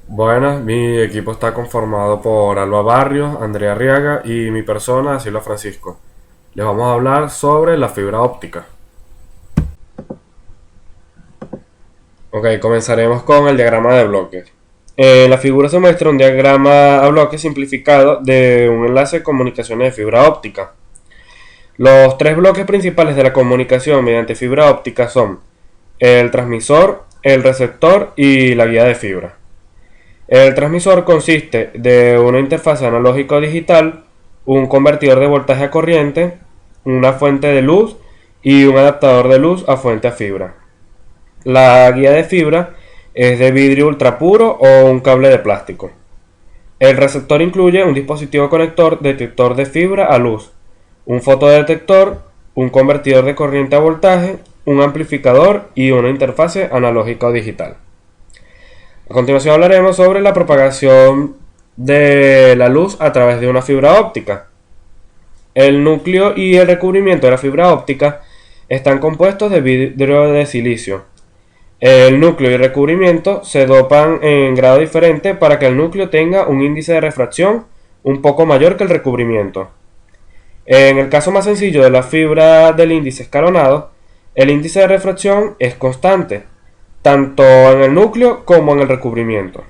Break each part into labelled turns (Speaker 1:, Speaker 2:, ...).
Speaker 1: Buenas, mi equipo está conformado por Alba Barrios, Andrea Arriaga y mi persona, Silva Francisco. Les vamos a hablar sobre la fibra óptica. Ok, comenzaremos con el diagrama de bloques. En la figura se muestra un diagrama a bloques simplificado de un enlace de comunicaciones de fibra óptica. Los tres bloques principales de la comunicación mediante fibra óptica son el transmisor, el receptor y la guía de fibra. El transmisor consiste de una interfaz analógico-digital, un convertidor de voltaje a corriente, una fuente de luz y un adaptador de luz a fuente a fibra. La guía de fibra es de vidrio ultra puro o un cable de plástico. El receptor incluye un dispositivo conector detector de fibra a luz, un fotodetector, un convertidor de corriente a voltaje, un amplificador y una interfase analógica o digital. A continuación hablaremos sobre la propagación de la luz a través de una fibra óptica. El núcleo y el recubrimiento de la fibra óptica están compuestos de vidrio de silicio. El núcleo y el recubrimiento se dopan en grado diferente para que el núcleo tenga un índice de refracción un poco mayor que el recubrimiento. En el caso más sencillo de la fibra del índice escalonado, el índice de refracción es constante, tanto en el núcleo como en el recubrimiento.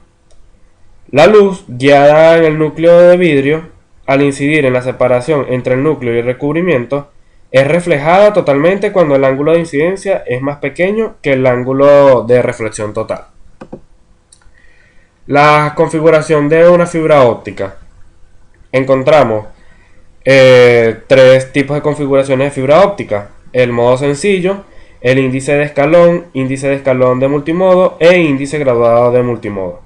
Speaker 1: La luz, guiada en el núcleo de vidrio, al incidir en la separación entre el núcleo y el recubrimiento, es reflejada totalmente cuando el ángulo de incidencia es más pequeño que el ángulo de reflexión total. La configuración de una fibra óptica. Encontramos tres tipos de configuraciones de fibra óptica: el modo sencillo, el índice de escalón de multimodo e índice graduado de multimodo.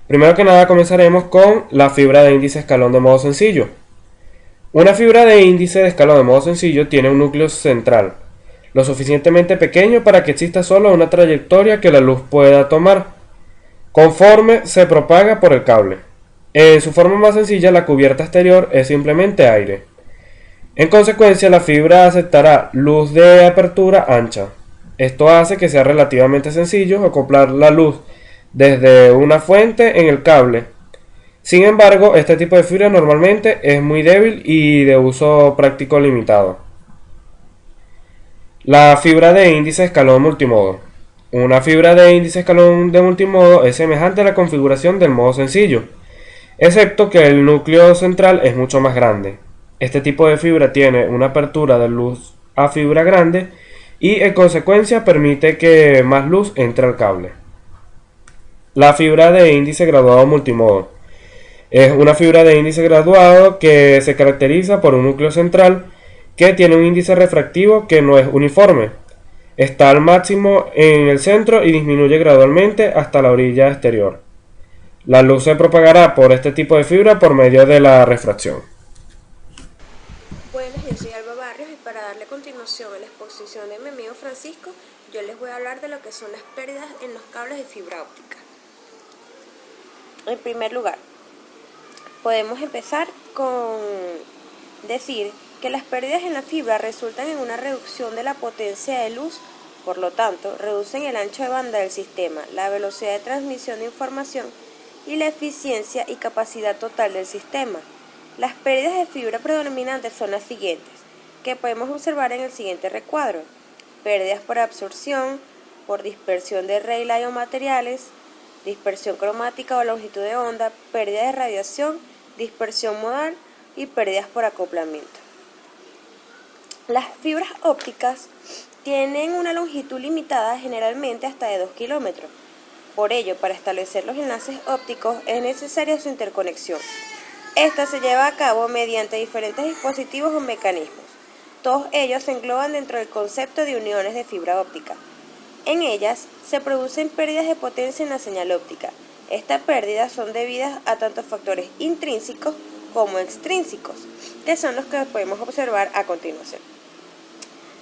Speaker 1: Primero que nada comenzaremos con la fibra de índice escalón de modo sencillo. Una fibra de índice de escalón de modo sencillo tiene un núcleo central, lo suficientemente pequeño para que exista solo una trayectoria que la luz pueda tomar, conforme se propaga por el cable. En su forma más sencilla, la cubierta exterior es simplemente aire. En consecuencia, la fibra aceptará luz de apertura ancha. Esto hace que sea relativamente sencillo acoplar la luz desde una fuente en el cable. Sin embargo, este tipo de fibra normalmente es muy débil y de uso práctico limitado. La fibra de índice escalón multimodo. Una fibra de índice escalón de multimodo es semejante a la configuración del modo sencillo, excepto que el núcleo central es mucho más grande. Este tipo de fibra tiene una apertura de luz a fibra grande y en consecuencia permite que más luz entre al cable. La fibra de índice graduado multimodo. Es una fibra de índice graduado que se caracteriza por un núcleo central que tiene un índice refractivo que no es uniforme. Está al máximo en el centro y disminuye gradualmente hasta la orilla exterior. La luz se propagará por este tipo de fibra por medio de la refracción.
Speaker 2: Buenas, yo soy Alba Barrios y para darle continuación a la exposición de mi amigo Francisco, yo les voy a hablar de lo que son las pérdidas en los cables de fibra óptica. En primer lugar, podemos empezar con decir que las pérdidas en la fibra resultan en una reducción de la potencia de luz, por lo tanto, reducen el ancho de banda del sistema, la velocidad de transmisión de información y la eficiencia y capacidad total del sistema. Las pérdidas de fibra predominantes son las siguientes, que podemos observar en el siguiente recuadro: pérdidas por absorción, por dispersión de Rayleigh o materiales, dispersión cromática o longitud de onda, pérdida de radiación, dispersión modal y pérdidas por acoplamiento. Las fibras ópticas tienen una longitud limitada, generalmente hasta de 2 kilómetros. Por ello, para establecer los enlaces ópticos es necesaria su interconexión. Esta se lleva a cabo mediante diferentes dispositivos o mecanismos. Todos ellos se engloban dentro del concepto de uniones de fibra óptica. En ellas se producen pérdidas de potencia en la señal óptica. Estas pérdidas son debidas a tanto factores intrínsecos como extrínsecos, que son los que podemos observar a continuación.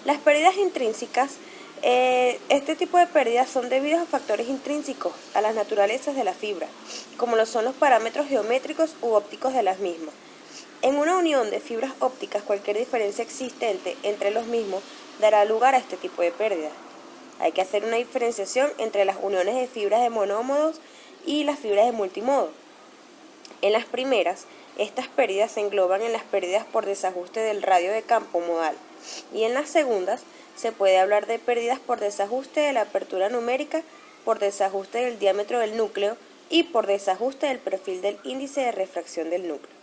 Speaker 2: Las pérdidas intrínsecas, este tipo de pérdidas son debidas a factores intrínsecos a las naturalezas de la fibra, como lo son los parámetros geométricos u ópticos de las mismas. En una unión de fibras ópticas, cualquier diferencia existente entre los mismos dará lugar a este tipo de pérdidas. Hay que hacer una diferenciación entre las uniones de fibras de monómodos y las fibras de multimodo. En las primeras, estas pérdidas se engloban en las pérdidas por desajuste del radio de campo modal, y en las segundas se puede hablar de pérdidas por desajuste de la apertura numérica, por desajuste del diámetro del núcleo y por desajuste del perfil del índice de refracción del núcleo.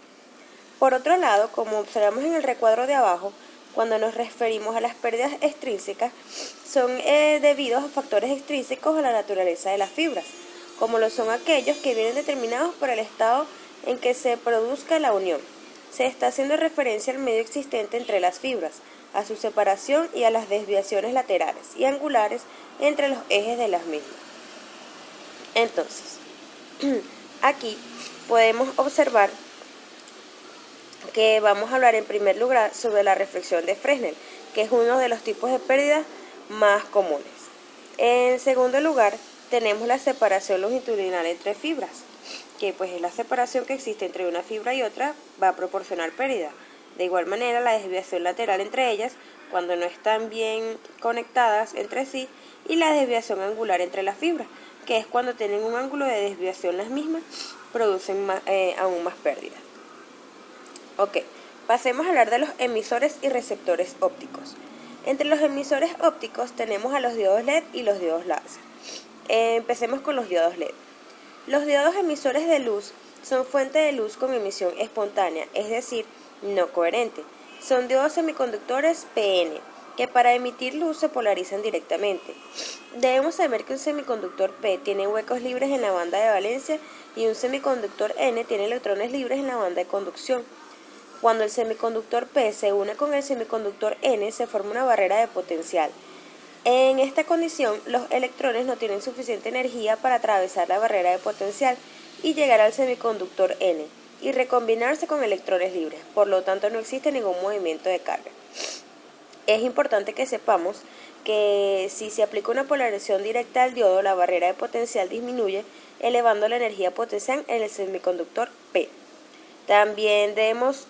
Speaker 2: Por otro lado, como observamos en el recuadro de abajo, cuando nos referimos a las pérdidas extrínsecas, son debidos a factores extrínsecos a la naturaleza de las fibras, como lo son aquellos que vienen determinados por el estado en que se produzca la unión. Se está haciendo referencia al medio existente entre las fibras, a su separación y a las desviaciones laterales y angulares entre los ejes de las mismas. Entonces, aquí podemos observar que vamos a hablar en primer lugar sobre la reflexión de Fresnel, que es uno de los tipos de pérdidas más comunes. En segundo lugar, tenemos la separación longitudinal entre fibras, que pues es la separación que existe entre una fibra y otra, va a proporcionar pérdida. De igual manera, la desviación lateral entre ellas, cuando no están bien conectadas entre sí, y la desviación angular entre las fibras, que es cuando tienen un ángulo de desviación las mismas, producen aún más pérdida. Ok, pasemos a hablar de los emisores y receptores ópticos. Entre los emisores ópticos tenemos a los diodos LED y los diodos láser. Empecemos con los diodos LED. Los diodos emisores de luz son fuente de luz con emisión espontánea, es decir, no coherente. Son diodos semiconductores PN, que para emitir luz se polarizan directamente. Debemos saber que un semiconductor P tiene huecos libres en la banda de valencia y un semiconductor N tiene electrones libres en la banda de conducción. Cuando el semiconductor P se une con el semiconductor N, se forma una barrera de potencial. En esta condición, los electrones no tienen suficiente energía para atravesar la barrera de potencial y llegar al semiconductor N y recombinarse con electrones libres, por lo tanto no existe ningún movimiento de carga. Es importante que sepamos que si se aplica una polarización directa al diodo, la barrera de potencial disminuye, elevando la energía potencial en el semiconductor P. También debemos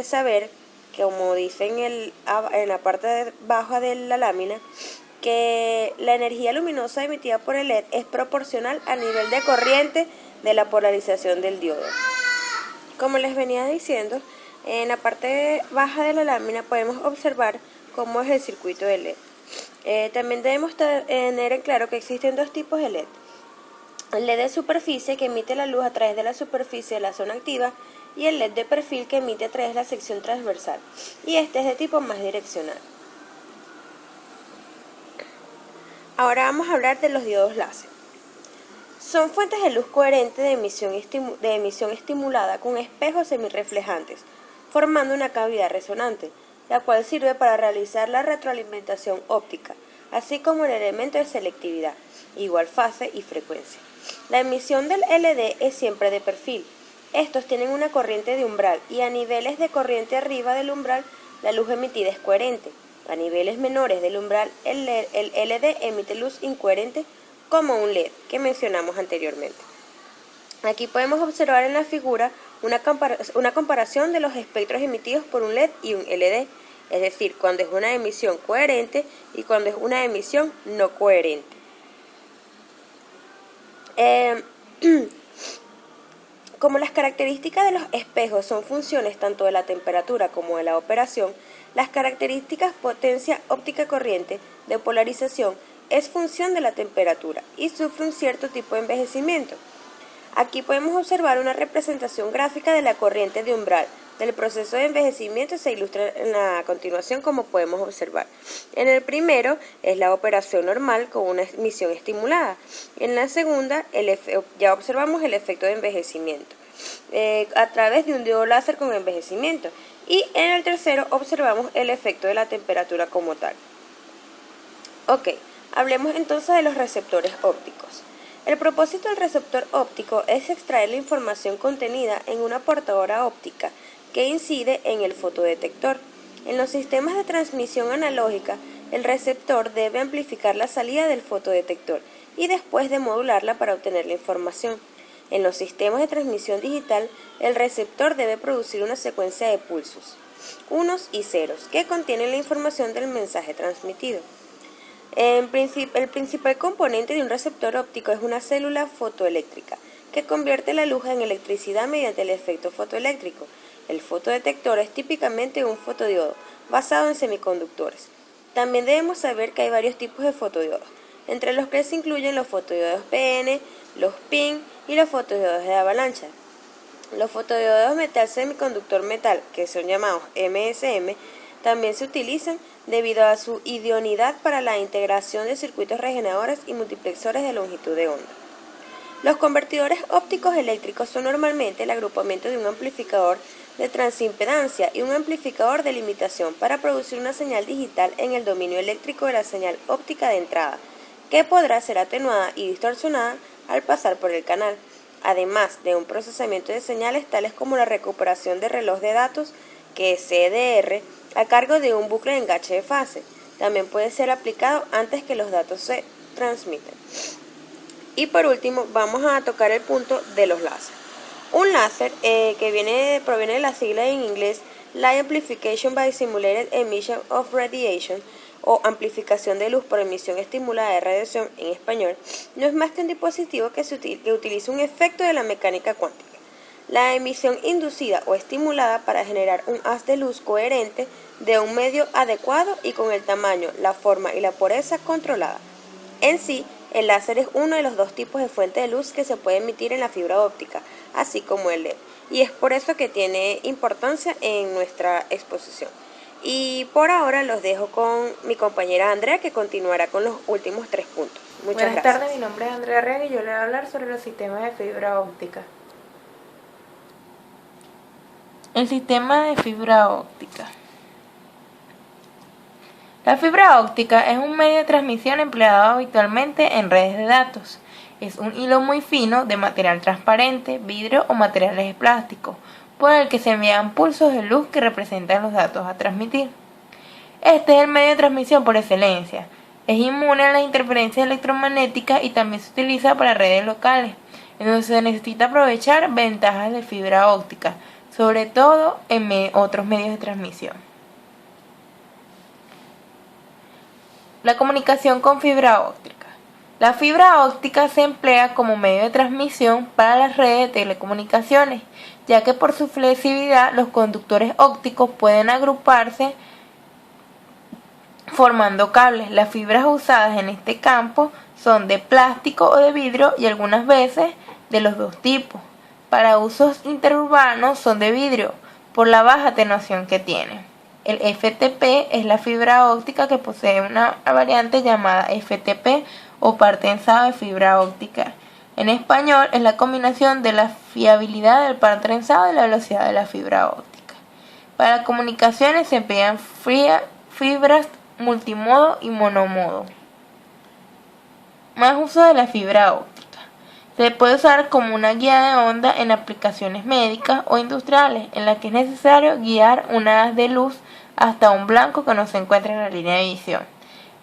Speaker 2: saber, como dice en la parte baja de la lámina, que la energía luminosa emitida por el LED es proporcional al nivel de corriente de la polarización del diodo. Como les venía diciendo, en la parte baja de la lámina podemos observar cómo es el circuito de LED. También debemos tener en claro que existen dos tipos de LED. El LED de superficie, que emite la luz a través de la superficie de la zona activa, y el LED de perfil, que emite a través de la sección transversal, y este es de tipo más direccional. Ahora vamos a hablar de los diodos láser. Son fuentes de luz coherente de emisión estimulada con espejos semirreflejantes, formando una cavidad resonante, la cual sirve para realizar la retroalimentación óptica, así como el elemento de selectividad, igual fase y frecuencia. La emisión del LED es siempre de perfil. Estos tienen una corriente de umbral y a niveles de corriente arriba del umbral la luz emitida es coherente. A niveles menores del umbral el LED emite luz incoherente como un LED que mencionamos anteriormente. Aquí podemos observar en la figura una comparación de los espectros emitidos por un LED y un LED, es decir, cuando es una emisión coherente y cuando es una emisión no coherente. Como las características de los espejos son funciones tanto de la temperatura como de la operación, las características potencia óptica corriente de polarización es función de la temperatura y sufre un cierto tipo de envejecimiento. Aquí podemos observar una representación gráfica de la corriente de umbral. Del proceso de envejecimiento se ilustra a continuación, como podemos observar. En el primero es la operación normal con una emisión estimulada. En la segunda ya observamos el efecto de envejecimiento a través de un diodo láser con envejecimiento. Y en el tercero observamos el efecto de la temperatura como tal. Ok, hablemos entonces de los receptores ópticos. El propósito del receptor óptico es extraer la información contenida en una portadora óptica que incide en el fotodetector. En los sistemas de transmisión analógica, el receptor debe amplificar la salida del fotodetector y después de modularla para obtener la información. En los sistemas de transmisión digital, el receptor debe producir una secuencia de pulsos, unos y ceros, que contienen la información del mensaje transmitido. El principal componente de un receptor óptico es una célula fotoeléctrica, que convierte la luz en electricidad mediante el efecto fotoeléctrico. El fotodetector es típicamente un fotodiodo, basado en semiconductores. También debemos saber que hay varios tipos de fotodiodos, entre los que se incluyen los fotodiodos PN, los PIN y los fotodiodos de avalancha. Los fotodiodos metal semiconductor metal, que son llamados MSM, también se utilizan debido a su idoneidad para la integración de circuitos regeneradores y multiplexores de longitud de onda. Los convertidores ópticos eléctricos son normalmente el agrupamiento de un amplificador de transimpedancia y un amplificador de limitación para producir una señal digital en el dominio eléctrico de la señal óptica de entrada, que podrá ser atenuada y distorsionada al pasar por el canal, además de un procesamiento de señales tales como la recuperación de reloj de datos, que es CDR, a cargo de un bucle de enganche de fase. También puede ser aplicado antes que los datos se transmiten. Y por último, vamos a tocar el punto de los láseres. Un láser proviene de la sigla en inglés Light Amplification by Simulated Emission of Radiation, o amplificación de luz por emisión estimulada de radiación en español, no es más que un dispositivo que utiliza un efecto de la mecánica cuántica, la emisión inducida o estimulada, para generar un haz de luz coherente de un medio adecuado y con el tamaño, la forma y la pureza controlada. En sí, el láser es uno de los dos tipos de fuente de luz que se puede emitir en la fibra óptica, así como el LED, y es por eso que tiene importancia en nuestra exposición. Y por ahora los dejo con mi compañera Andrea, que continuará con los últimos 3 puntos. Muchas gracias.
Speaker 3: Buenas tardes, mi nombre es Andrea Arrega y yo le voy a hablar sobre los sistemas de fibra óptica. El sistema de fibra óptica. La fibra óptica es un medio de transmisión empleado habitualmente en redes de datos. Es un hilo muy fino de material transparente, vidrio o materiales de plástico, por el que se envían pulsos de luz que representan los datos a transmitir. Este es el medio de transmisión por excelencia. Es inmune a las interferencias electromagnéticas y también se utiliza para redes locales, en donde se necesita aprovechar ventajas de fibra óptica, sobre todo en otros medios de transmisión. La comunicación con fibra óptica. La fibra óptica se emplea como medio de transmisión para las redes de telecomunicaciones, ya que por su flexibilidad los conductores ópticos pueden agruparse formando cables. Las fibras usadas en este campo son de plástico o de vidrio y algunas veces de los dos tipos. Para usos interurbanos son de vidrio por la baja atenuación que tiene. El FTP es la fibra óptica que posee una variante llamada FTP o par trenzado de fibra óptica. En español es la combinación de la fiabilidad del par trenzado y la velocidad de la fibra óptica. Para comunicaciones se emplean fibras multimodo y monomodo. Más uso de la fibra óptica. Se puede usar como una guía de onda en aplicaciones médicas o industriales, en las que es necesario guiar una haz de luz hasta un blanco que no se encuentra en la línea de visión.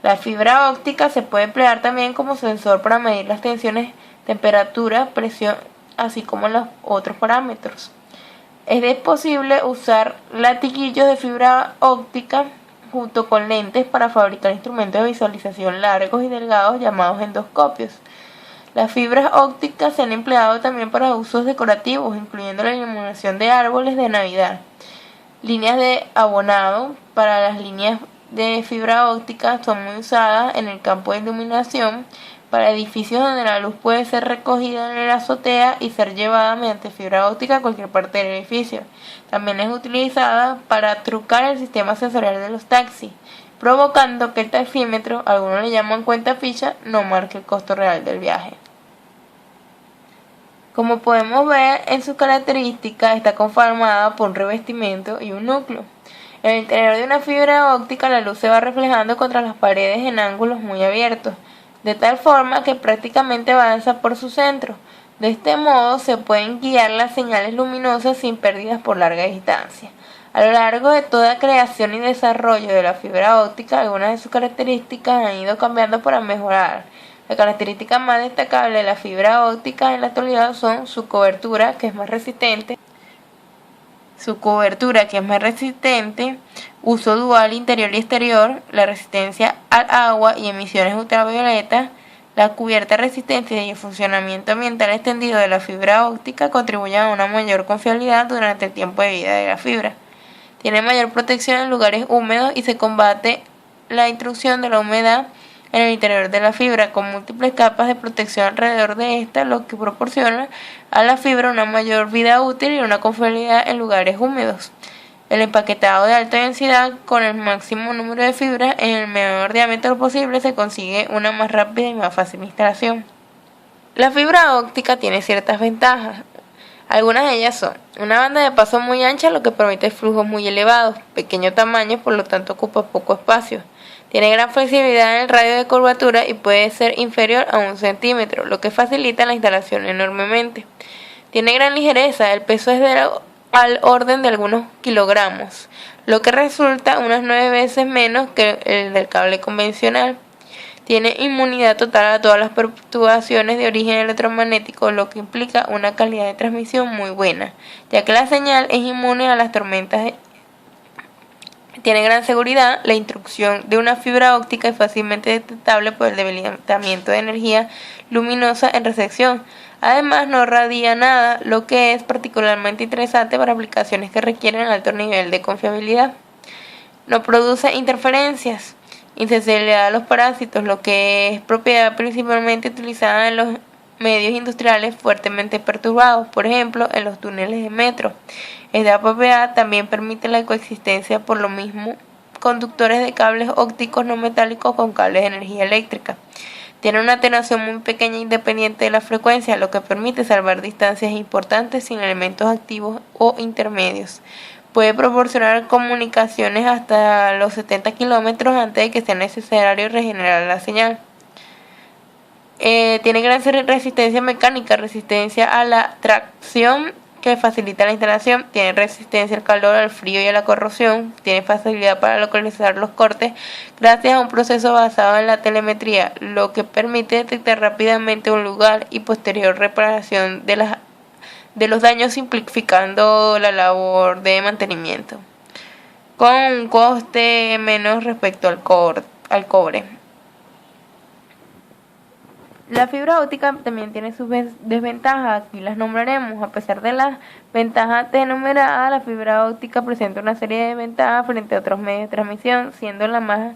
Speaker 3: La fibra óptica se puede emplear también como sensor para medir las tensiones, temperatura, presión, así como los otros parámetros. Es posible usar latiguillos de fibra óptica junto con lentes para fabricar instrumentos de visualización largos y delgados llamados endoscopios. Las fibras ópticas se han empleado también para usos decorativos, incluyendo la iluminación de árboles de Navidad. Líneas de abonado para las líneas de fibra óptica son muy usadas en el campo de iluminación, para edificios donde la luz puede ser recogida en la azotea y ser llevada mediante fibra óptica a cualquier parte del edificio. También es utilizada para trucar el sistema sensorial de los taxis, provocando que el taxímetro, algunos le llaman cuenta ficha, no marque el costo real del viaje. Como podemos ver en sus características, está conformada por un revestimiento y un núcleo. En el interior de una fibra óptica, la luz se va reflejando contra las paredes en ángulos muy abiertos, de tal forma que prácticamente avanza por su centro. De este modo se pueden guiar las señales luminosas sin pérdidas por larga distancia. A lo largo de toda creación y desarrollo de la fibra óptica, algunas de sus características han ido cambiando para mejorar. La característica más destacable de la fibra óptica en la actualidad son su cobertura, que es más resistente, uso dual interior y exterior, la resistencia al agua y emisiones ultravioletas, la cubierta resistencia y el funcionamiento ambiental extendido de la fibra óptica contribuyen a una mayor confiabilidad durante el tiempo de vida de la fibra. Tiene mayor protección en lugares húmedos y se combate la intrusión de la humedad en el interior de la fibra con múltiples capas de protección alrededor de esta, lo que proporciona a la fibra una mayor vida útil y una confiabilidad en lugares húmedos. El empaquetado de alta densidad con el máximo número de fibras en el menor diámetro posible se consigue una más rápida y más fácil instalación. La fibra óptica tiene ciertas ventajas. Algunas de ellas son una banda de paso muy ancha, lo que permite flujos muy elevados, pequeño tamaño, por lo tanto ocupa poco espacio. Tiene gran flexibilidad en el radio de curvatura y puede ser inferior a 1 centímetro, lo que facilita la instalación enormemente. Tiene gran ligereza, el peso es al orden de algunos kilogramos, lo que resulta unas 9 veces menos que el del cable convencional. Tiene inmunidad total a todas las perturbaciones de origen electromagnético, lo que implica una calidad de transmisión muy buena, ya que la señal es inmune a las tormentas. Tiene gran seguridad, la intrusión de una fibra óptica es fácilmente detectable por el debilitamiento de energía luminosa en recepción. Además, no radia nada, lo que es particularmente interesante para aplicaciones que requieren alto nivel de confiabilidad. No produce interferencias, insensibilidad a los parásitos, lo que es propiedad principalmente utilizada en los medios industriales fuertemente perturbados, por ejemplo, en los túneles de metro. Esta propiedad también permite la coexistencia por lo mismo conductores de cables ópticos no metálicos con cables de energía eléctrica. Tiene una atenuación muy pequeña e independiente de la frecuencia, lo que permite salvar distancias importantes sin elementos activos o intermedios. Puede proporcionar comunicaciones hasta los 70 kilómetros antes de que sea necesario regenerar la señal. Tiene gran resistencia mecánica, resistencia a la tracción que facilita la instalación, tiene resistencia al calor, al frío y a la corrosión, tiene facilidad para localizar los cortes gracias a un proceso basado en la telemetría, lo que permite detectar rápidamente un lugar y posterior reparación de los daños, simplificando la labor de mantenimiento, con un coste menos respecto al cobre. La fibra óptica también tiene sus desventajas, aquí las nombraremos. A pesar de las ventajas enumeradas, la fibra óptica presenta una serie de ventajas frente a otros medios de transmisión, siendo la más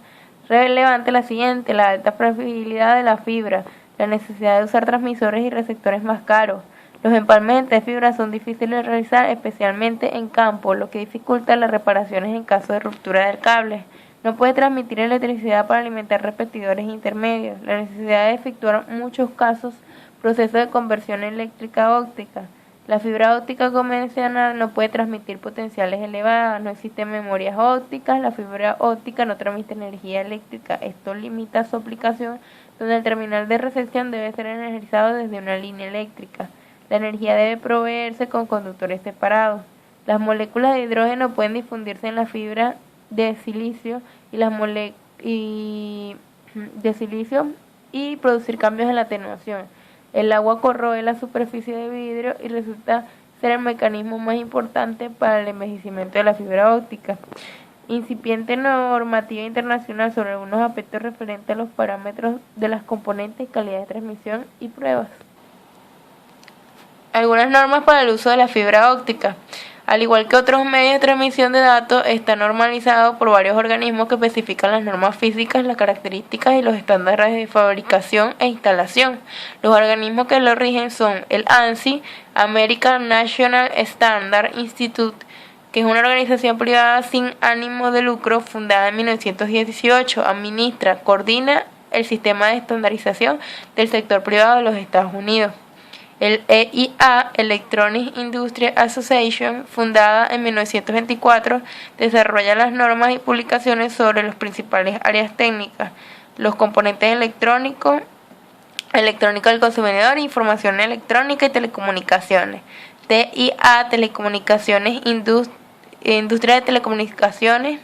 Speaker 3: relevante la siguiente: la alta fragilidad de la fibra, la necesidad de usar transmisores y receptores más caros. Los empalmes de fibra son difíciles de realizar, especialmente en campo, lo que dificulta las reparaciones en caso de ruptura del cable. No puede transmitir electricidad para alimentar repetidores intermedios. La necesidad de efectuar muchos casos procesos de conversión eléctrica óptica. La fibra óptica convencional no puede transmitir potenciales elevadas, no existen memorias ópticas, la fibra óptica no transmite energía eléctrica. Esto limita su aplicación, donde el terminal de recepción debe ser energizado desde una línea eléctrica. La energía debe proveerse con conductores separados. Las moléculas de hidrógeno pueden difundirse en la fibra de silicio y producir cambios en la atenuación. El agua corroe la superficie de vidrio y resulta ser el mecanismo más importante para el envejecimiento de la fibra óptica. Incipiente normativa internacional sobre algunos aspectos referentes a los parámetros de las componentes, calidad de transmisión y pruebas. Algunas normas para el uso de la fibra óptica. Al igual que otros medios de transmisión de datos, está normalizado por varios organismos que especifican las normas físicas, las características y los estándares de fabricación e instalación. Los organismos que lo rigen son el ANSI, American National Standard Institute, que es una organización privada sin ánimo de lucro fundada en 1918, administra, coordina el sistema de estandarización del sector privado de los Estados Unidos. El EIA, Electronic Industry Association, fundada en 1924, desarrolla las normas y publicaciones sobre las principales áreas técnicas, los componentes electrónicos, electrónica del consumidor, información electrónica y telecomunicaciones. TIA, Telecomunicaciones, Industria de Telecomunicaciones,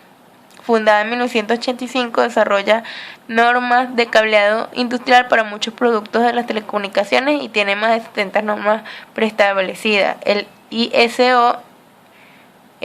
Speaker 3: fundada en 1985, desarrolla normas de cableado industrial para muchos productos de las telecomunicaciones y tiene más de 70 normas preestablecidas. El ISO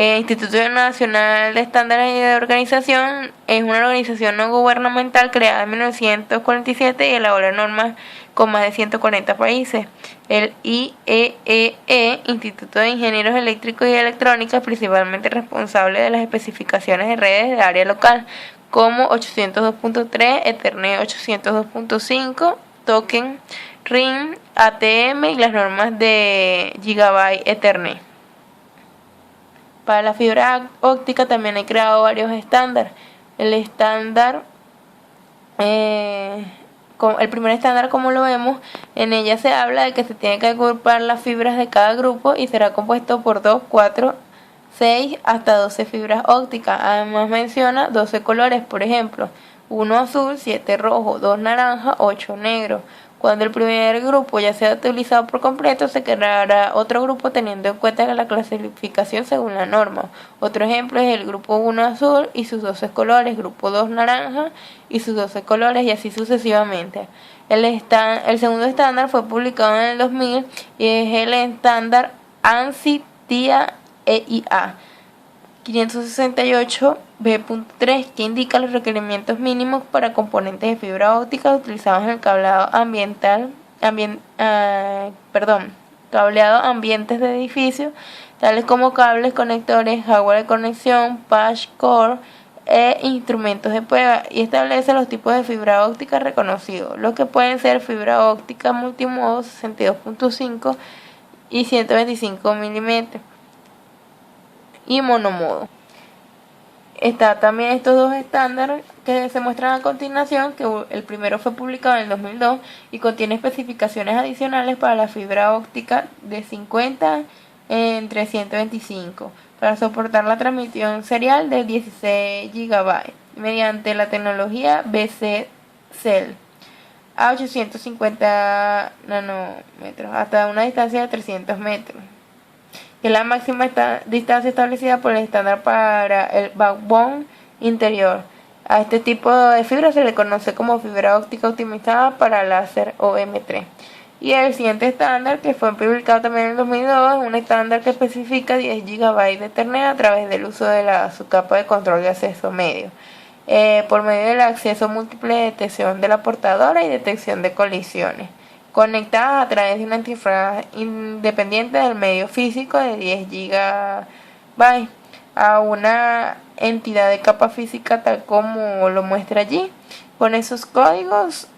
Speaker 3: Instituto Nacional de Estándares y de Organización es una organización no gubernamental creada en 1947 y elabora normas con más de 140 países. El IEEE, Instituto de Ingenieros Eléctricos y Electrónicas, principalmente responsable de las especificaciones de redes de área local, como 802.3, Ethernet 802.5, Token, RIN, ATM y las normas de Gigabyte Ethernet. Para la fibra óptica también he creado varios estándares. El estándar, el primer estándar, como lo vemos, en ella se habla de que se tiene que agrupar las fibras de cada grupo y será compuesto por 2, 4, 6 hasta 12 fibras ópticas. Además menciona 12 colores, por ejemplo, 1 azul, 7 rojo, 2 naranja, 8 negro. Cuando el primer grupo ya sea utilizado por completo, se creará otro grupo teniendo en cuenta la clasificación según la norma. Otro ejemplo es el grupo 1 azul y sus 12 colores, grupo 2 naranja y sus 12 colores, y así sucesivamente. El segundo estándar fue publicado en el 2000 y es el estándar ANSI-TIA EIA 568B.3, que indica los requerimientos mínimos para componentes de fibra óptica utilizados en el cableado cableado ambientes de edificios, tales como cables, conectores, hardware de conexión, patch core e instrumentos de prueba, y establece los tipos de fibra óptica reconocidos, los que pueden ser fibra óptica multimodo 62.5 y 125 milímetros y monomodo. Está también estos dos estándares que se muestran a continuación, que el primero fue publicado en el 2002 y contiene especificaciones adicionales para la fibra óptica de 50 en 325 para soportar la transmisión serial de 16 GB mediante la tecnología BCCell a 850 nanómetros hasta una distancia de 300 metros, que es la máxima distancia establecida por el estándar para el backbone interior. A este tipo de fibra se le conoce como fibra óptica optimizada para láser o M3. Y el siguiente estándar, que fue publicado también en el 2002, es un estándar que especifica 10 GB de Ethernet a través del uso de su capa de control de acceso medio, por medio del acceso múltiple de detección de la portadora y detección de colisiones, conectadas a través de una interfaz independiente del medio físico de 10 GB a una entidad de capa física tal como lo muestra allí, con esos códigos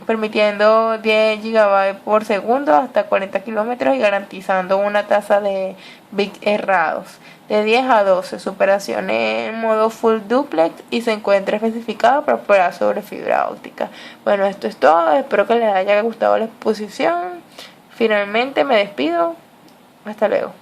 Speaker 3: permitiendo 10 GB por segundo hasta 40 kilómetros y garantizando una tasa de bits errados de 10 a 12, su operación en modo full duplex y se encuentra especificado para operar sobre fibra óptica. Bueno, esto es todo, espero que les haya gustado la exposición. Finalmente me despido, hasta luego.